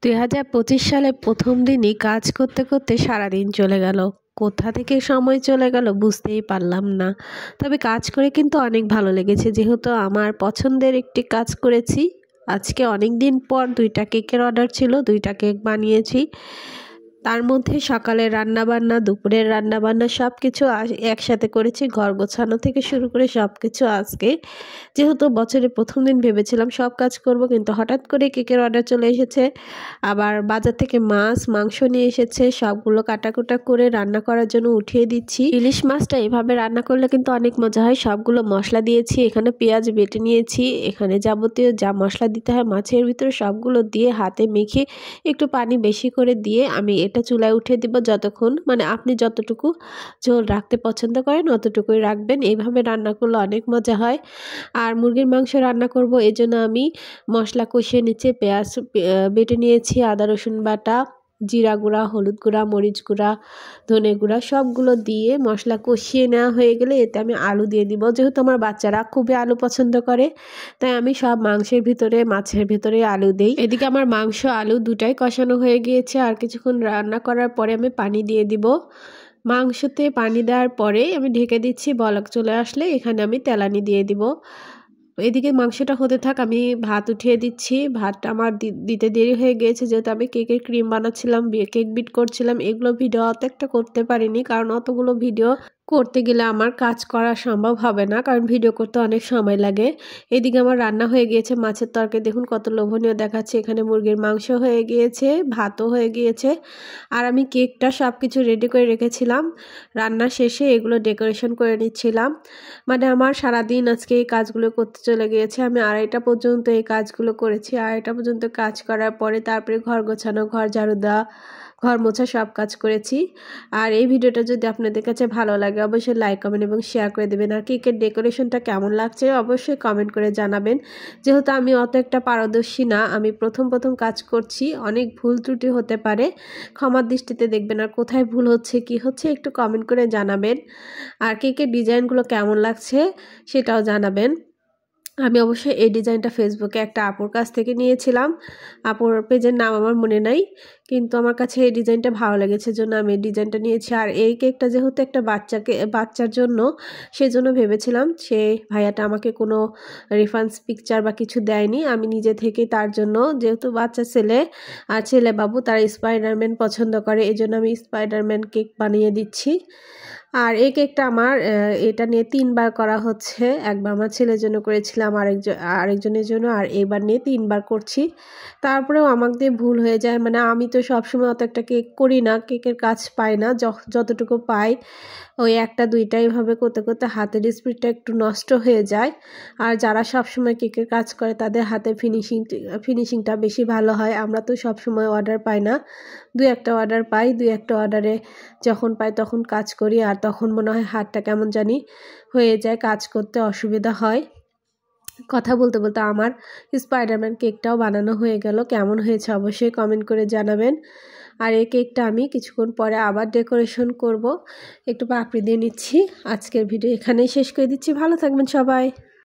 2025 সালে প্রথম দিনই কাজ করতে করতে সারাদিন চলে গেল। কোথা থেকে সময় চলে গেল বুঝতেই পারলাম না। তবে কাজ করে কিন্তু অনেক ভালো লেগেছে, যেহেতু আমার পছন্দের একটি কাজ করেছি। আজকে অনেক দিন পর 2টা কেকের অর্ডার ছিল, 2টা কেক বানিয়েছি। তার মধ্যে সকালে রান্নাবান্না, দুপুরের রান্নাবান্না সব কিছু একসাথে করেছি। ঘর গোছানো থেকে শুরু করে সব কিছু আজকে, যেহেতু বছরের প্রথম দিন ভেবেছিলাম সব কাজ করব, কিন্তু হঠাৎ করে কেকের অর্ডার চলে এসেছে। আবার বাজার থেকে মাছ মাংস নিয়ে এসেছে, সবগুলো কাটাকুটা করে রান্না করার জন্য উঠিয়ে দিচ্ছি। ইলিশ মাছটা এভাবে রান্না করলে কিন্তু অনেক মজা হয়। সবগুলো মশলা দিয়েছি, এখানে পেঁয়াজ বেটে নিয়েছি, এখানে যাবতীয় যা মশলা দিতে হয় মাছের ভিতরে সবগুলো দিয়ে হাতে মেখে একটু পানি বেশি করে দিয়ে আমি এটা চুলায় উঠিয়ে দিব। যতক্ষণ মানে আপনি যতটুকু ঝোল রাখতে পছন্দ করেন অতটুকুই রাখবেন। এইভাবে রান্না করলে অনেক মজা হয়। আর মুরগির মাংস রান্না করব, এই জন্য আমি মশলা কষিয়ে নিচ্ছি। পেঁয়াজ বেটে নিয়েছি, আদা রসুন বাটা, জিরা গুঁড়া, হলুদ গুঁড়া, মরিচ গুঁড়া, ধনে গুঁড়া সবগুলো দিয়ে মশলা কষিয়ে নেওয়া হয়ে গেলে এতে আমি আলু দিয়ে দিব। যেহেতু আমার বাচ্চারা খুবই আলু পছন্দ করে, তাই আমি সব মাংসের ভিতরে মাছের ভিতরে আলু দিই। এদিকে আমার মাংস আলু দুটাই কষানো হয়ে গিয়েছে। আর কিছুক্ষণ রান্না করার পরে আমি পানি দিয়ে দিব। মাংসতে পানি দেওয়ার পরে আমি ঢেকে দিচ্ছি। বলক চলে আসলে এখানে আমি তেলানি দিয়ে দিব। এদিকে মাংসটা হতে থাক, আমি ভাত উঠিয়ে দিচ্ছি। ভাতটা আমার দিতে দেরি হয়ে গিয়েছে, যেহেতু আমি কেকের ক্রিম বানাচ্ছিলাম, কেক বিট করছিলাম। এগুলো ভিডিও অত একটা করতে পারিনি, কারণ অতগুলো ভিডিও করতে গেলে আমার কাজ করা সম্ভব হবে না, কারণ ভিডিও করতে অনেক সময় লাগে। এদিকে আমার রান্না হয়ে গিয়েছে। মাছের তরকারি দেখুন কত লোভনীয় দেখাচ্ছে। এখানে মুরগির মাংস হয়ে গিয়েছে, ভাতও হয়ে গিয়েছে। আর আমি কেকটা সব কিছু রেডি করে রেখেছিলাম। রান্না শেষে এগুলো ডেকোরেশন করে নিচ্ছিলাম। মানে আমার সারাদিন আজকে এই কাজগুলো করতে চলে গিয়েছে। আমি 2:30টা পর্যন্ত এই কাজগুলো করেছি। 2:30টা পর্যন্ত কাজ করার পরে তারপরে ঘর গোছানো, ঘর ঝাড়ু দেওয়া, ঘর মোছা সব কাজ করেছি। আর এই ভিডিওটা যদি আপনাদের কাছে ভালো লাগে অবশ্যই লাইক, কমেন্ট এবং শেয়ার করে দেবেন। আর কেকের ডেকোরেশনটা কেমন লাগছে অবশ্যই কমেন্ট করে জানাবেন। যেহেতু আমি অত একটা পারদর্শী না, আমি প্রথম কাজ করছি, অনেক ভুল ত্রুটি হতে পারে, ক্ষমার দৃষ্টিতে দেখবেন। আর কোথায় ভুল হচ্ছে কি হচ্ছে একটু কমেন্ট করে জানাবেন। আর কেকের ডিজাইনগুলো কেমন লাগছে সেটাও জানাবেন। আমি অবশ্যই এই ডিজাইনটা ফেসবুকে একটা আপুর কাছ থেকে নিয়েছিলাম। আপুর পেজের নাম আমার মনে নাই, কিন্তু আমার কাছে এই ডিজাইনটা ভালো লেগেছে, জন্য আমি এই ডিজাইনটা নিয়েছি। আর এই কেকটা যেহেতু একটা বাচ্চার জন্য, সেজন্য ভেবেছিলাম সেই ভাইয়াটা আমাকে কোনো রেফারেন্স পিকচার বা কিছু দেয়নি। আমি নিজে থেকেই তার জন্য, যেহেতু বাচ্চা ছেলে আর ছেলে বাবু তারা স্পাইডারম্যান পছন্দ করে, এই জন্য আমি স্পাইডারম্যান কেক বানিয়ে দিচ্ছি। আর এই কেকটা আমার এটা নিয়ে 3বার করা হচ্ছে। একবার আমার ছেলের জন্য করেছিলাম, আরেকজনের জন্য, আর এইবার নিয়ে 3বার করছি। তারপরেও আমাকে দিয়ে ভুল হয়ে যায়। মানে আমি তো সবসময় অত একটা কেক করি না, কেকের কাজ পাই না। যতটুকু পাই ওই 1টা 2টা এইভাবে করতে করতে হাতের স্পিডটা একটু নষ্ট হয়ে যায়। আর যারা সবসময় কেকের কাজ করে তাদের হাতে ফিনিশিংটা বেশি ভালো হয়। আমরা তো সবসময় অর্ডার পাই না, 2-1টা অর্ডার পাই। 2-1টা অর্ডারে যখন পাই তখন কাজ করি, আর তখন মনে হয় হাতটা কেমন জানি হয়ে যায়, কাজ করতে অসুবিধা হয়। কথা বলতে বলতে আমার স্পাইডারম্যান কেকটাও বানানো হয়ে গেল। কেমন হয়েছে অবশ্যই কমেন্ট করে জানাবেন। আর এই কেকটা আমি কিছুক্ষণ পরে আবার ডেকোরেশন করব, একটু পাপড়ি দিয়ে নিচ্ছি। আজকের ভিডিও এখানেই শেষ করে দিচ্ছি। ভালো থাকবেন সবাই।